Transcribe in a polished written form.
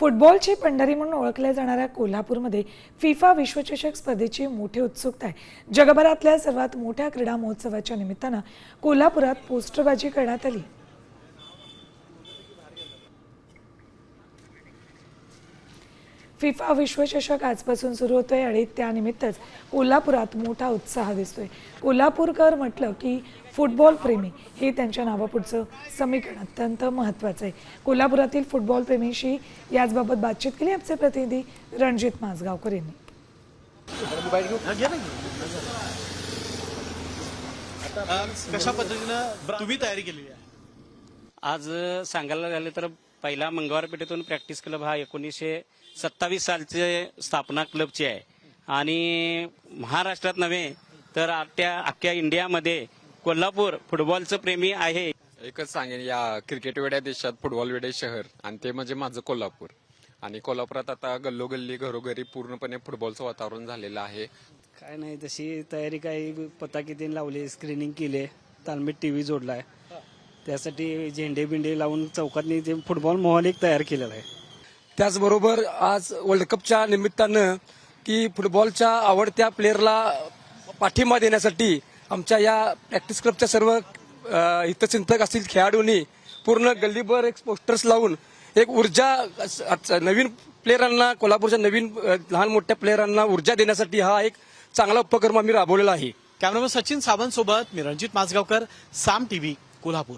फुटबॉलची पंढरी म्हणून ओळखल्या जाणाऱ्या कोल्हापूरमध्ये फिफा विश्वचषक स्पर्धेची मोठी उत्सुकता आहे। जगभरातल्या सर्वात मोठ्या क्रीडा महोत्सवाच्या निमित्तानं कोल्हापुरात पोस्टरबाजी करण्यात आली। फिफा विश्वचषक आजपासून सुरू होतोय आणि त्यानिमित्तच कोल्हापुरात मोठा उत्साह दिसतोय। कोल्हापूरकर म्हटलं की फुटबॉल प्रेमी हे त्यांच्या नावापुढचं समीकरण अत्यंत महत्त्वाचं आहे। कोल्हापुरातील फुटबॉल प्रेमींशी याचबाबत बातचीत केली आमचे प्रतिनिधी रणजित माजगावकर यांनी। कशा पद्धतीने तुम्ही तयारी केली आहे? आज सांगायला झाले तर पहिला मंगळवार पेठेतून प्रॅक्टिस क्लब हा 1927 सालचे स्थापना क्लबची आहे आणि महाराष्ट्रात नव्हे तर अख्ख्या इंडियामध्ये कोल्हापूर फुटबॉलचं प्रेमी आहे। एकच सांगेन, या क्रिकेट वेड्या देशात फुटबॉल वेडे शहर आणि ते म्हणजे माझं कोल्हापूर। आणि कोल्हापुरात आता गल्लोगल्ली घरोघरी पूर्णपणे फुटबॉलचं वातावरण झालेलं आहे। काय नाही, तशी तयारी काही पताके तीन लावले, स्क्रीनिंग केले, तालमीत टीव्ही जोडलाय, त्यासाठी झेंडे बिंडे लावून चौकातनी ते फुटबॉल माहोल एक तयार केलेला आहे। त्याचबरोबर आज वर्ल्ड कपच्या निमित्तानं की फुटबॉलच्या आवडत्या प्लेअरला पाठिंबा देण्यासाठी आमच्या या प्रॅक्टिस क्लबच्या सर्व हितचिंतक असतील खेळाडूंनी पूर्ण गल्लीभर एक पोस्टर्स लावून एक ऊर्जा नवीन प्लेअरांना, कोल्हापूरच्या नवीन लहान मोठ्या प्लेअरांना ऊर्जा देण्यासाठी हा एक चांगला उपक्रम आम्ही राबवलेला आहे। कॅमेरामन सचिन सावंत सोबत मी रणजित माजगावकर, साम टीव्ही, कोल्हापूर।